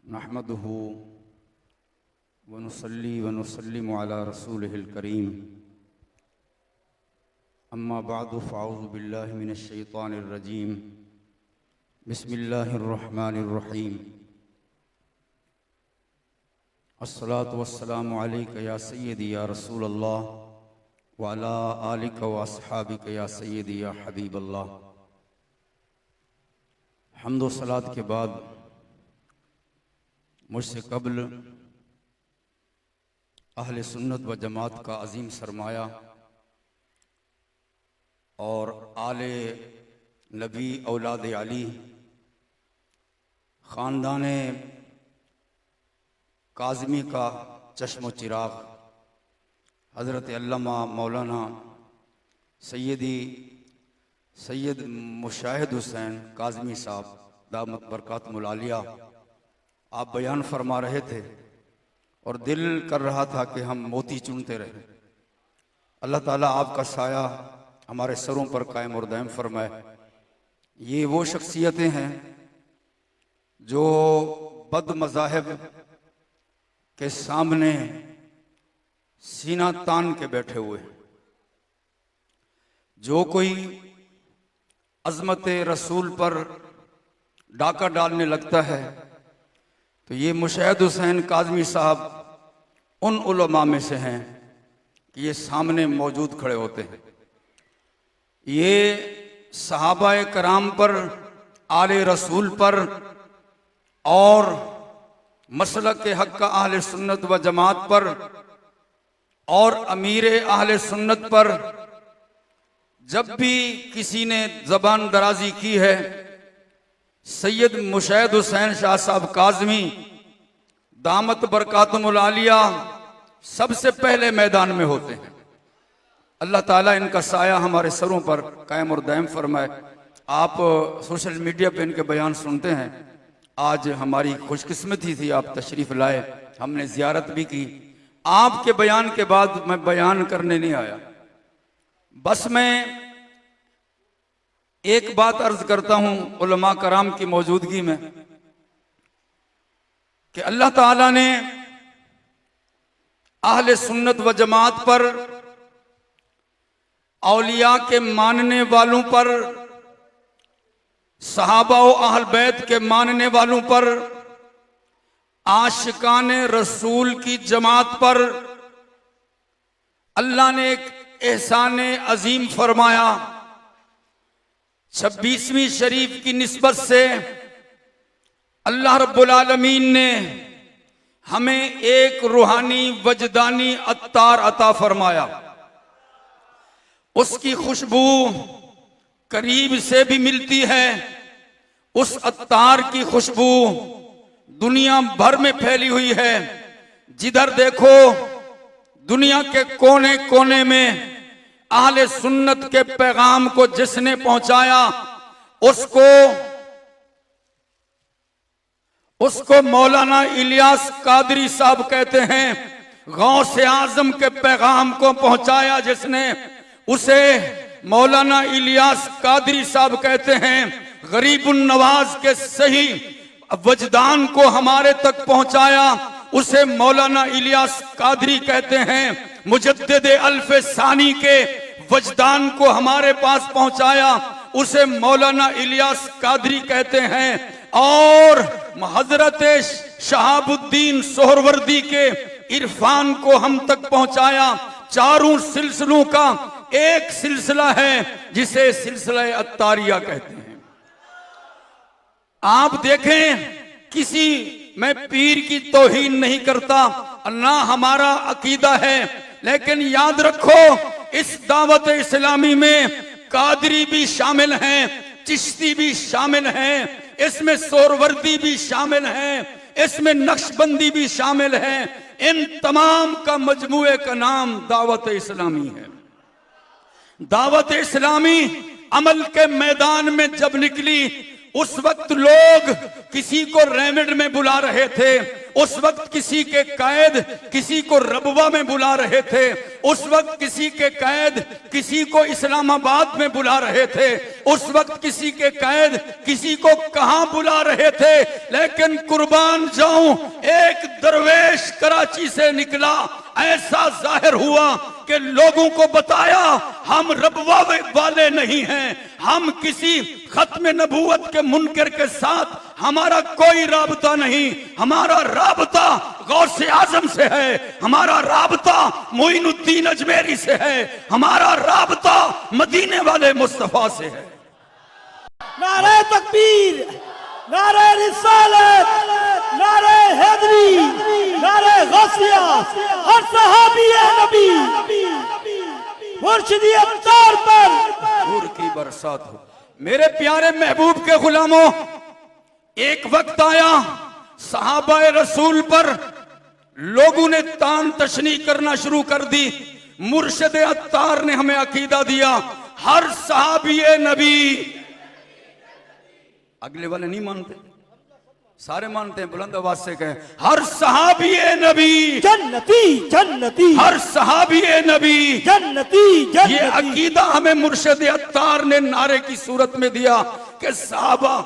नहमदुहु व नुसल्ली व नुसल्लिमु अला रसूलिहिल करीम। अम्मा बअदु फ़अऊज़ु बिल्लाहि मिनश शैतानिर रजीम। बिस्मिल्लाहिर रहमानिर रहीम। अस्सलातु वस्सलामु अलैका या सय्यदी या रसूलल्लाह व अला आलिका व अस्हाबिका या सय्यदी या हबीबल्लाह। हम्द व सलात के बाद मुझसे कबल अहले सुन्नत व जमात का अजीम सरमाया और आले नबी औलाद अली ख़ानदान काज़मी का चश्म चिराग हज़रत अल्लामा मौलाना सैयद मुशाहिद हुसैन काज़मी साहब दामत बरकातुहुल आलिया, आप बयान फरमा रहे थे और दिल कर रहा था कि हम मोती चुनते रहे। अल्लाह ताला आपका साया हमारे सरों पर कायम और दायम फरमाए। ये वो शख्सियतें हैं जो बद मज़ाहिब के सामने सीना तान के बैठे हुए, जो कोई अज़मत रसूल पर डाका डालने लगता है तो ये मुशाहिद हुसैन काज़मी साहब उन उलमा में से हैं कि ये सामने मौजूद खड़े होते हैं। ये सहाबाए कराम पर, आले रसूल पर और मसलक हक़ का अहले सुन्नत व जमात पर और अमीर अहले सुन्नत पर जब भी किसी ने ज़बान दराजी की है, सैयद मुशाहिद हुसैन शाह साहब काज़मी दामत बरकातुहुल आलिया सबसे पहले मैदान में होते हैं। अल्लाह ताला इनका साया हमारे सरों पर कायम और दायम फरमाए। आप सोशल मीडिया पे इनके बयान सुनते हैं। आज हमारी खुशकिस्मती थी, आप तशरीफ़ लाए, हमने ज़ियारत भी की। आपके बयान के बाद मैं बयान करने नहीं आया, बस मैं एक बात अर्ज करता हूं उलमा कराम की मौजूदगी में कि अल्लाह ताला ने अहले सुन्नत व जमात पर, औलिया के मानने वालों पर, सहाबा व अहल बैत के मानने वालों पर, आशिकान रसूल की जमात पर अल्लाह ने एक एहसान अजीम फरमाया। 26वीं शरीफ की निस्बत से अल्लाह रब्बुल आलमीन ने हमें एक रूहानी वजदानी अत्तार अता फरमाया। उसकी खुशबू करीब से भी मिलती है। उस अत्तार की खुशबू दुनिया भर में फैली हुई है। जिधर देखो दुनिया के कोने कोने में अहले सुन्नत के पैगाम को जिसने पहुंचाया उसको मौलाना इलियास कादरी साहब कहते हैं। गौसे आजम के पैगाम को पहुंचाया जिसने, उसे मौलाना इलियास कादरी साहब कहते हैं। गरीबुन नवाज के सही वजदान को हमारे तक पहुंचाया, उसे मौलाना इलियास कादरी कहते हैं। मुजद्दिद अल्फ़ सानी के वजदान को हमारे पास पहुंचाया, उसे मौलाना इलियास कादरी कहते हैं। और हजरत शहाबुद्दीन सोहरवर्दी के इरफान को हम तक पहुंचाया। चारों सिलसिलों का एक सिलसिला है जिसे सिलसिला अत्तारिया कहते हैं। आप देखें, मैं पीर की तौहीन नहीं करता, ना हमारा अकीदा है, लेकिन याद रखो इस दावत इस्लामी में कादरी भी शामिल हैं, चिश्ती भी शामिल हैं, इसमें सोहरवर्दी भी शामिल हैं, इसमें नक्शबंदी भी शामिल है। इन तमाम का मजमूए का नाम दावत इस्लामी है। दावत इस्लामी अमल के मैदान में जब निकली, उस वक्त लोग किसी को रेमेड में बुला रहे थे, उस वक्त किसी के कैद किसी को रबवा में बुला रहे थे, उस वक्त किसी के कैद किसी को इस्लामाबाद में बुला रहे थे, उस वक्त किसी के कैद किसी को कहां बुला रहे थे। लेकिन कुर्बान जाऊं, एक दरवेश कराची से निकला, ऐसा जाहिर हुआ कि लोगों को बताया हम रबवा वाले नहीं हैं, हम किसी खत्म नबूवत के मुनकर के साथ हमारा कोई राबता नहीं, हमारा राबता गौसे आजम से है, हमारा राबता मोइनुद्दीन अजमेरी से है, हमारा राबता मदीने वाले मुस्तफा से है। नारे तकबीर, नारे रिसालत, नारे हैदरी, नारे गौसिया, हर सहाबी नबी मुर्शिदी अवतार पर नूर की बरसात हो। मेरे प्यारे महबूब के गुलामों, एक वक्त आया सहाबा रसूल पर लोगों ने तान तशनी करना शुरू कर दी। मुर्शिद अत्तार ने हमें अकीदा दिया, हर सहाबी नबी। अगले वाले नहीं मानते, सारे मानते हैं, बुलंद आवाज से कहें, हर सहाबी नबी जन्नती जन्नती, हर सहाबी नबी जन्नती जन्नती। ये अकीदा हमें मुर्शिद अत्तार ने नारे की सूरत में दिया कि सहाबा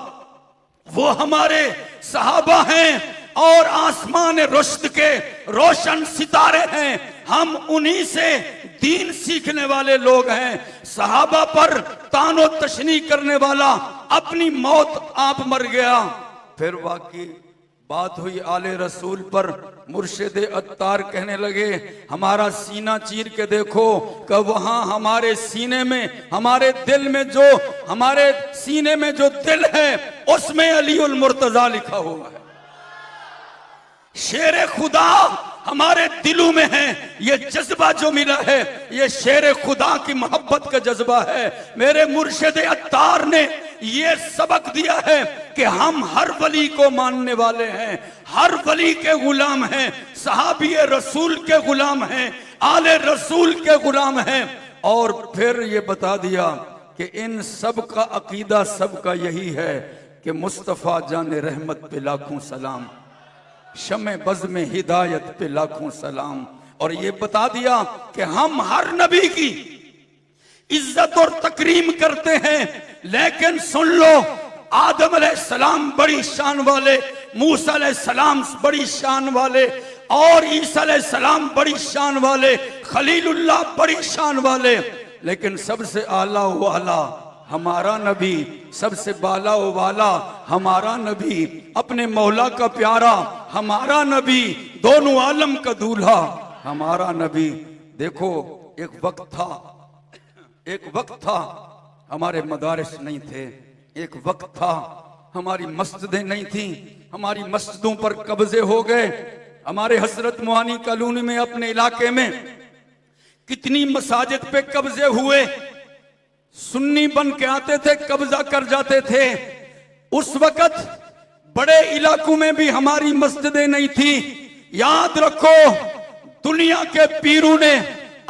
वो हमारे सहाबा हैं और आसमान रुश्द के रोशन सितारे हैं, हम उन्हीं से दीन सीखने वाले लोग हैं। सहाबा पर तानो तशनी करने वाला अपनी मौत आप मर गया। फिर वाकई बात हुई आले रसूल पर, मुर्शिद अत्तार कहने लगे हमारा सीना चीर के देखो कि वहां हमारे सीने में, हमारे दिल में, जो हमारे सीने में जो दिल है उसमें अलीउल मुर्तजा लिखा हुआ है। शेर खुदा हमारे दिलों में है, ये जज्बा जो मिला है ये शेर खुदा की मोहब्बत का जज्बा है। मेरे मुर्शिद अत्तार ने ये सबक दिया है कि हम हर वली को मानने वाले हैं, हर वली के गुलाम हैं, सहाबी रसूल के गुलाम हैं, आले रसूल के गुलाम हैं। और फिर ये बता दिया कि इन सब का अकीदा सबका यही है कि मुस्तफ़ा जाने रहमत पे लाखों सलाम, शमे बज़ में हिदायत पे लाखों सलाम। और ये बता दिया कि हम हर नबी की इज्जत और तकरीम करते हैं, लेकिन सुन लो, आदम अलैहिस्सलाम बड़ी शान वाले, मूसा अलैहिस्सलाम बड़ी शान वाले, और ईसा अलैहिस्सलाम बड़ी शान वाले, खलीलुल्लाह बड़ी शान वाले, लेकिन सबसे आला वाला हमारा नबी, सबसे बाला वाला हमारा नबी, अपने मौला का प्यारा हमारा नबी, दोनों आलम का दूल्हा हमारा नबी। देखो एक वक्त था हमारे मदारिस नहीं थे, एक वक्त था हमारी मस्जिदें नहीं थी, हमारी मस्जिदों पर कब्जे हो गए। हमारे हजरत मुआनी कॉलोनी में अपने इलाके में कितनी मसाजिद पे कब्जे हुए, सुन्नी बन के आते थे, कब्जा कर जाते थे। उस वक्त बड़े इलाकों में भी हमारी मस्जिदें नहीं थी। याद रखो, दुनिया के पीरों ने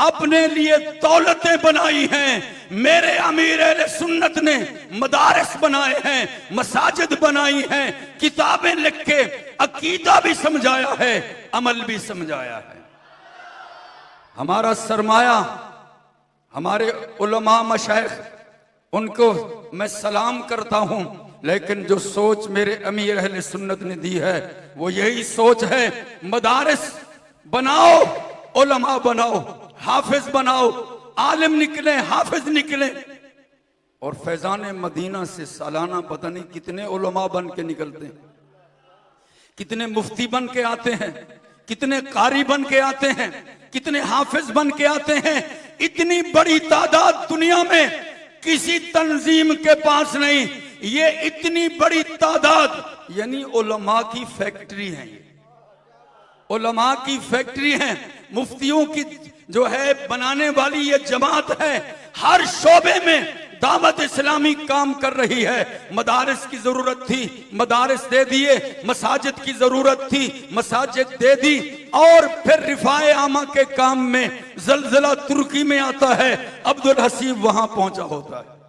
अपने लिए दौलतें बनाई हैं, मेरे अमीर अहले सुन्नत ने मदारिस बनाए हैं, मसाजिद बनाई हैं, किताबें लिख के अकीदा भी समझाया है, अमल भी समझाया है। हमारा सरमाया हमारे उलमा मशाइख, उनको मैं सलाम करता हूं, लेकिन जो सोच मेरे अमीर अहले सुन्नत ने दी है वो यही सोच है, मदारिस बनाओ, उलमा बनाओ, हाफिज बनाओ, आलिम निकले, हाफिज निकले। और फैजान मदीना से सालाना पता नहीं कितने उलमा बन के निकलते हैं, कितने मुफ्ती बन के आते हैं, कितने कारी बन के आते हैं, कितने हाफिज बन के आते हैं। इतनी बड़ी तादाद दुनिया में किसी तंजीम के पास नहीं। ये इतनी बड़ी तादाद यानी उलमा की फैक्ट्री है, उलमा की फैक्ट्री है, मुफ्तियों की जो है बनाने वाली ये जमात है। हर शोबे में दावत इस्लामी काम कर रही है। मदारिस की जरूरत थी, मदारिस दे दिए, मसाजिद की जरूरत थी, मसाजिद दे दी। और फिर रिफाए आमा के काम में जलजला तुर्की में आता है, अब्दुल हसीब वहां पहुंचा होता है,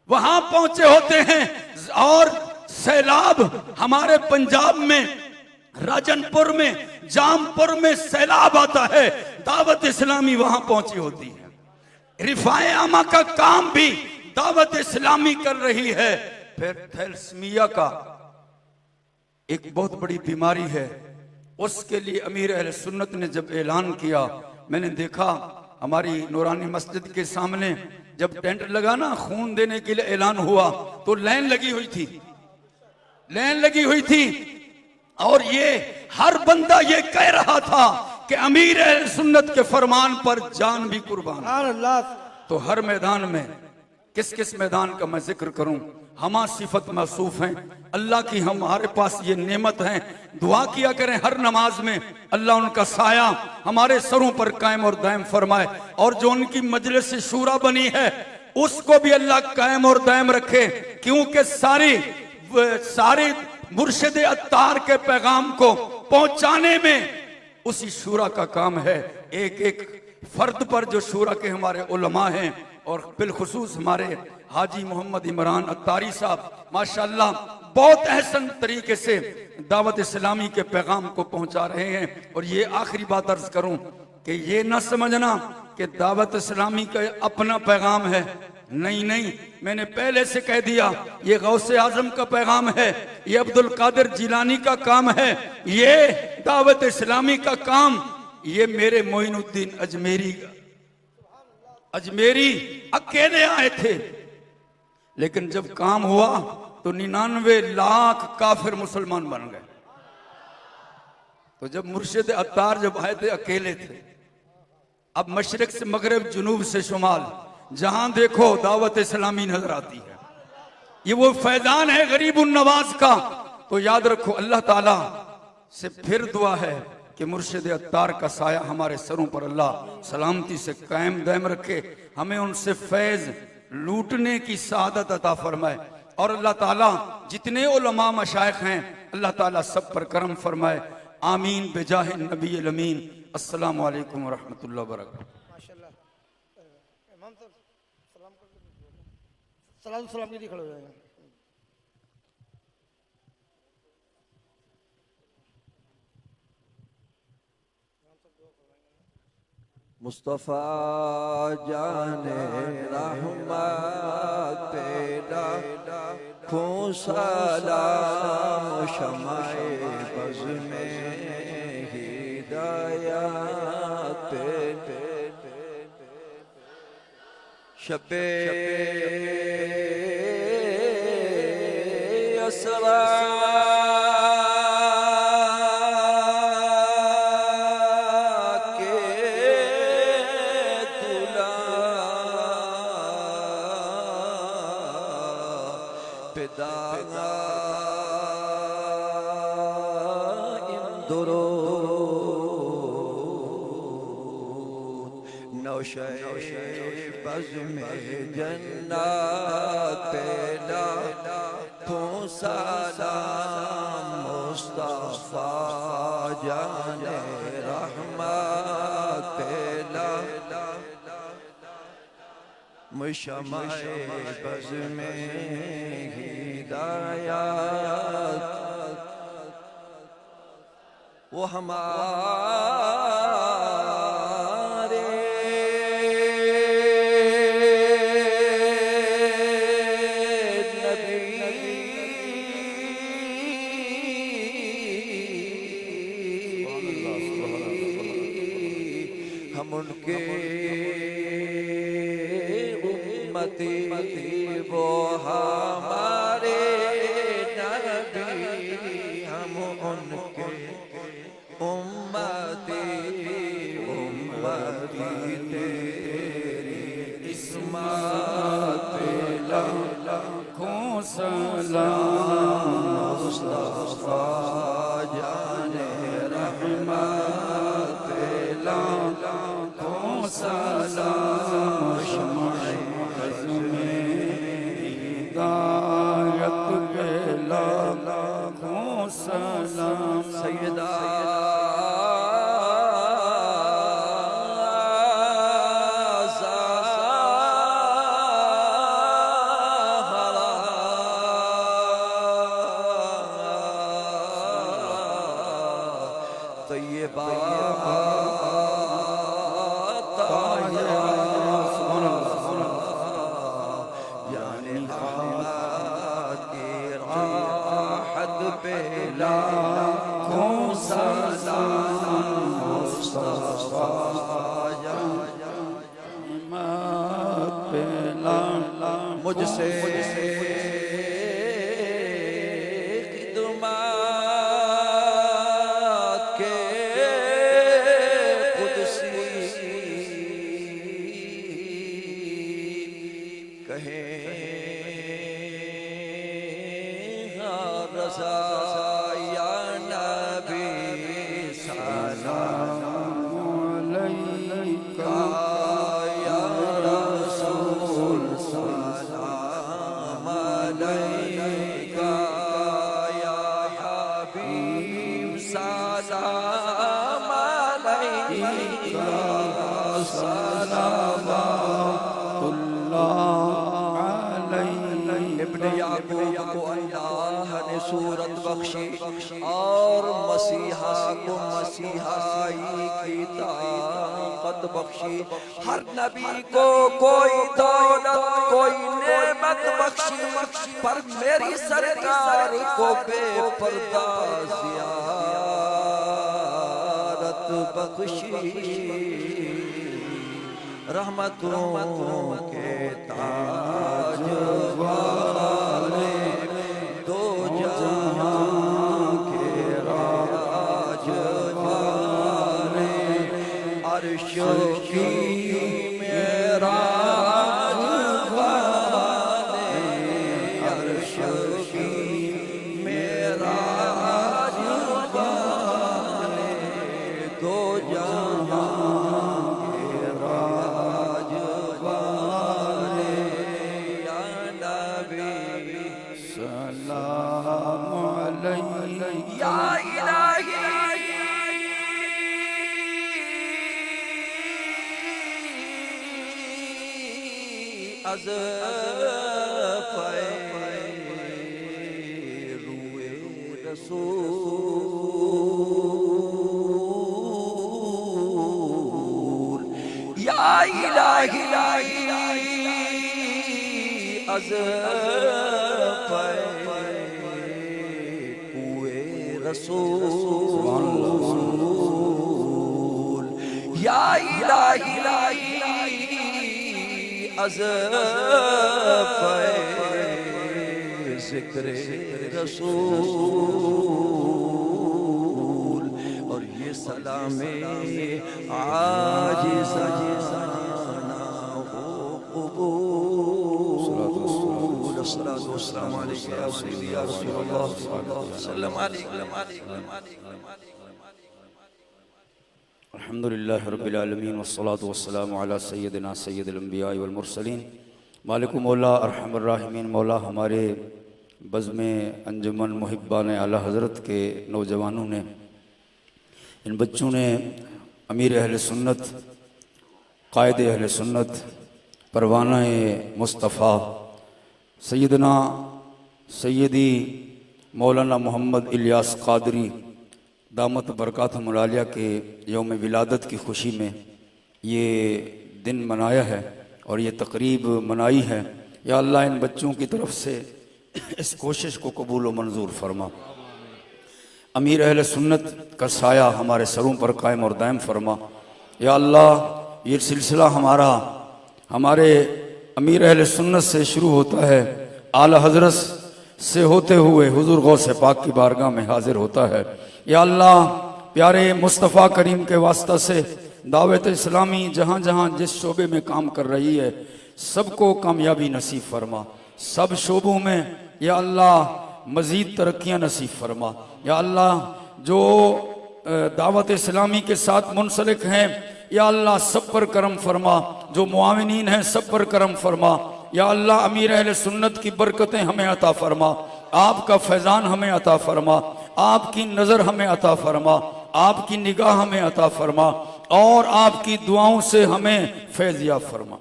वहां पहुंचे होते हैं। और सैलाब हमारे पंजाब में राजनपुर में, जामपुर में सैलाब आता है, दावत इस्लामी वहां पहुंची होती है। रिफाए आमा का काम भी दावत इस्लामी कर रही है। फिर थैलेसीमिया का एक बहुत बड़ी बीमारी है, उसके लिए अमीर अहले सुन्नत ने जब ऐलान किया, मैंने देखा हमारी नूरानी मस्जिद के सामने जब टेंट लगा ना, खून देने के लिए ऐलान हुआ, तो लाइन लगी हुई थी, लाइन लगी हुई थी। और ये हर बंदा ये कह रहा था कि अमीर अहले सुन्नत के फरमान पर जान भी कुर्बान। अल्लाह। तो हर मैदान में, किस किस मैदान का मैं जिक्र करूं, हमा सिफत मौसूफ हैं अल्लाह की, हमारे पास ये नेमत है। दुआ किया करें हर नमाज में, अल्लाह उनका साया हमारे सरों पर कायम और दायम फरमाए, और जो उनकी मजलिस शूरा बनी है उसको भी अल्लाह कायम और दायम रखे, क्योंकि सारी मुर्शिद अत्तार के पैगाम को पहुंचाने में उसी शूरा का काम है। एक एक फर्द पर जो शूरा के हमारे उलमा हैं, और बिलखुसूस हमारे हाजी मोहम्मद इमरान अत्तारी साहब माशाअल्लाह बहुत अहसन तरीके से दावत इस्लामी के पैगाम को पहुंचा रहे हैं। और ये आखिरी बात अर्ज करूं कि ये ना समझना कि दावत इस्लामी का अपना पैगाम है, नहीं नहीं, मैंने पहले से कह दिया, ये गौसे आजम का पैगाम है, ये अब्दुल कादिर जिलानी का काम है, ये दावत इस्लामी का काम, ये मेरे मोइनुद्दीन अजमेरी अकेले आए थे, लेकिन जब काम हुआ तो 99 लाख काफिर मुसलमान बन गए। तो जब मुर्शिद अत्तार जब आए थे अकेले थे, अब मशरिक से मगरब, जुनूब से शुमाल, जहां देखो दावत इस्लामी नजर आती है। ये वो फैजान है गरीब उन नवाज का। तो याद रखो, अल्लाह ताला से फिर दुआ है कि मुर्शिद अत्तार का साया हमारे सरों पर अल्लाह सलामती से कायम दायम रखे, हमें उनसे फैज लूटने की सादत अता फरमाए, और अल्लाह ताला जितने उलमा मशाइख हैं अल्लाह ताला सब पर करम फरमाए। आमीन बेजाह नबी अमीन। अस्सलामु अलैकुम व रहमतुल्लाहि व बरकातहू। सलाम के लिए खड़े हो जाएगा। मुस्तफ़ा जाने रहमत तेरा खूं सलाम शमाए बज़ में हिदायत शबे असरा बज़ में जन्नत तेरा खूं सलाम मुस्तफ़ा जाने रहमत तेरा मुशमाए बज़ में हिदायत वो हमारे उनके उम्मती वो हमारे नबी, हम उनके उम्मती तेरी इस्मत लाखों सलाम मुस्तफ़ा जाने रहमत लाखों सलाम शमाए बज़ में हिदायत के लाखों सलाम सैयदा तैयबा यानी अहमद की राहत पे लाखों सलाम मुस्तफा मुझसे खिदमत के कुदसी कहे रज़ा या नबी सलाम अलैका या रसूल सलाम अलैका या हबीब सलाम अलैका इब्ने याकूब को अल्लाह ने सूरत बख्शी और मसीहा को मसीहाई की ताकत बख्शी। हर नबी को कोई दौलत कोई नेमत बख्शी, पर मेरी सरकार को बेपर्दा ज़ियारत बख्शी। रहमतों के ताज वाले दो जहां के राज वाले अर्श की मेराज वाले अर्श की मेराज वाले दो जहां या इलाही अज़ रुए रसूल या इलाही अज़ रसूल या इलाही अज़ ज़िक्र रसूल। और ये सलामे आज सजना हो कबूल। अस्सलातु वस्सलामु अलैका या सय्यदी या रसूलल्लाह सल्लल्लाहु अलैहि वसल्लम। अल्हम्दुलिल्लाहि रब्बिल आलमीन वस्सलातु वस्सलामु अला सय्यदिना सय्यदिल अंबिया वल मुरसलीन। मालिक मौला अरहमर राहिमीन मौला, हमारे बज़्म अंजुमन मुहिब्बान आला हज़रत के नौजवानों ने, इन बच्चों ने अमीर अहले सुन्नत, कायद अहले सुन्नत, परवाना मुस्तफ़ा सैयदना सैयदी मौलाना मोहम्मद इलियास क़ादरी दामत बरकातहुमुल आलिया के यौम विलादत की खुशी में ये दिन मनाया है और ये तकरीब मनाई है। या अल्लाह इन बच्चों की तरफ से इस कोशिश को कबूल व मंजूर फरमा। अमीर अहले सुन्नत का साया हमारे सरों पर कायम और दायम फरमा। या अल्लाह, ये सिलसिला हमारे अमीर अहले सुन्नत से शुरू होता है, आला हज़रत से होते हुए हुजूर गौस पाक की बारगाह में हाजिर होता है। या अल्लाह, प्यारे मुस्तफ़ा करीम के वास्ता से दावत इस्लामी जहाँ जहाँ जिस शोबे में काम कर रही है सबको कामयाबी नसीब फरमा। सब शोबों में या अल्लाह मज़ीद तरक्कियाँ नसीब फरमा। या अल्लाह, जो दावत इस्लामी के साथ मुनसलिक हैं, या अल्लाह सब पर करम फरमा। जो मुआविनीन हैं सब पर करम फरमा। या अल्लाह, अमीर अहले सुन्नत की बरकतें हमें अता फरमा, आपका फैज़ान हमें अता फरमा, आपकी नज़र हमें अता फरमा, आपकी निगाह हमें अता फरमा और आपकी दुआओं से हमें फैज़ याब फरमा।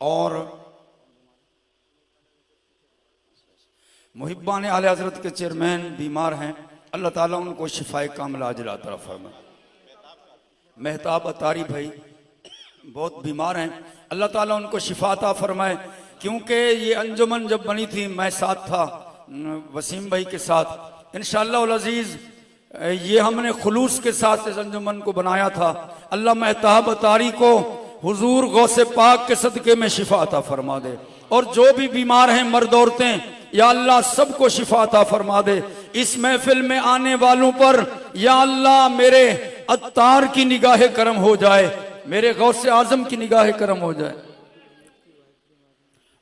और मुहिब्बान आले हजरत के चेयरमैन बीमार हैं, अल्लाह ताला उनको शिफाए कामिला अजल अता फरमाए। मेहताब अतारी भाई बहुत बीमार हैं, अल्लाह ताला उनको शिफा अता फरमाए। क्योंकि ये अंजुमन जब बनी थी मैं साथ था वसीम भाई के साथ, इंशाअल्लाह अज़ीज़ ये हमने खुलूस के साथ इस अंजुमन को बनाया था। अल्लाह मेहताब अतारी को हुजूर गौसे पाक के सदके में शिफा अता फरमा दे, और जो भी बीमार हैं मर्द औरतें, या अल्लाह सबको शिफा अता फरमा दे। इस महफिल में आने वालों पर या अल्लाह मेरे अत्तार की निगाह करम हो जाए, मेरे गौसे आजम की निगाह करम हो जाए।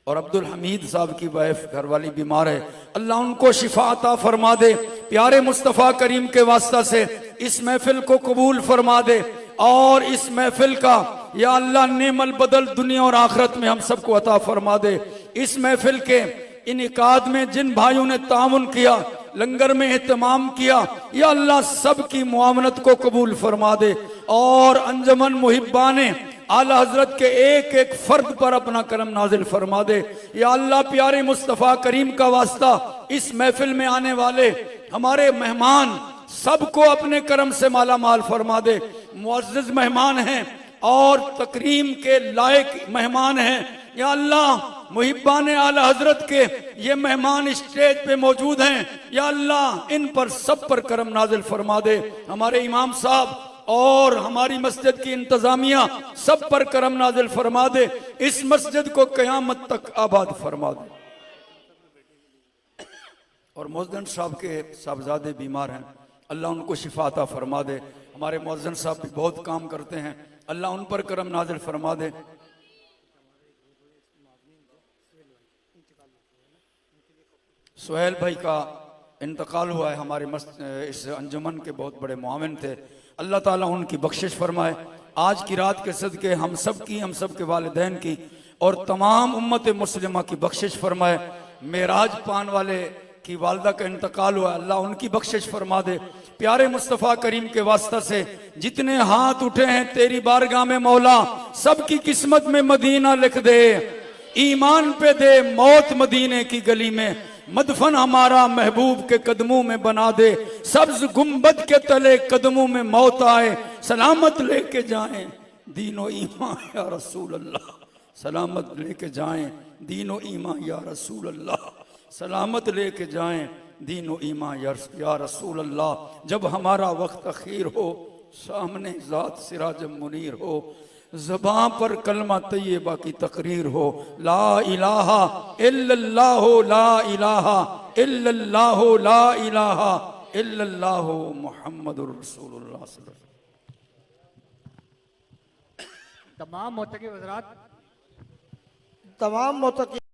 और अब्दुल हमीद साहब की वाइफ घरवाली बीमार है, अल्लाह उनको शिफा अता फरमा दे। प्यारे मुस्तफ़ा करीम के वास्ता से इस महफिल को कबूल फरमा दे, और इस महफिल का या अल्लाह नेमल बदल दुनिया और आखिरत में हम सबको अता फरमा दे। इस महफिल के इनेकाद में जिन भाइयों ने ताउन किया, लंगर में एहतमाम किया, या अल्लाह सब की मुआवनत को कबूल फरमा दे, और अंजुमन मुहिब्बाने आला हजरत के एक एक फर्द पर अपना करम नाजिल फरमा दे। या अल्लाह प्यारे मुस्तफ़ा करीम का वास्ता इस महफिल में आने वाले हमारे मेहमान सबको अपने करम से माला माल फरमा दे। मुअज़्ज़िज़ मेहमान हैं और तकरीम के लायक मेहमान हैं। या अल्लाह मुहिब्बान आला हजरत के ये मेहमान स्टेज पे मौजूद हैं, या अल्लाह इन पर सब पर करम नाजिल फरमा दे। हमारे इमाम साहब और हमारी मस्जिद की इंतजामिया सब पर करम नाजिल फरमा दे। इस मस्जिद को कयामत तक आबाद फरमा दे। और मुअज्जिन साहब के साहबजादे बीमार हैं, अल्लाह उनको शिफा अता फरमा दे। हमारे मुअज्जिन साहब भी बहुत काम करते हैं, अल्लाह उन पर करम नाजिल फरमा दे। सुहेल भाई का इंतकाल हुआ है, हमारे इस अंजुमन के बहुत बड़े मुआविन थे, अल्लाह ताला उनकी बख्शिश फरमाए। आज की रात के सदके हम सब की, हम सब के वालिदैन की और तमाम उम्मत मुस्लिमा की बख्शिश फरमाए। मेराज पान वाले की वालदा का इंतकाल हुआ, अल्लाह उनकी बख्शिश फरमा दे। प्यारे मुस्तफ़ा करीम के वास्ता से जितने हाथ उठे हैं तेरी बारगाह में मौला, सबकी किस्मत में मदीना लिख दे, ईमान पे दे मौत मदीने की गली में, मदफन हमारा महबूब के कदमों में बना दे, सब्ज गुंबद के तले कदमों में मौत आए, सलामत लेके जाएं दीनो ईमान या रसूल अल्लाह, सलामत लेके जाएं दीनो ईमान या रसूल अल्लाह, सलामत लेके जाएं दीनो ईमान या रसूल अल्लाह। जब हमारा वक्त अखीर हो, सामने ज़ात सिराज मुनीर हो, ज़बां पर कलमा तैयबा की तकरीर हो, ला इलाहा इल्लल्लाह, ला इलाहा इल्लल्लाह, ला इलाहा इल्लल्लाह मुहम्मदुर रसूलुल्लाह। तमाम मोतकी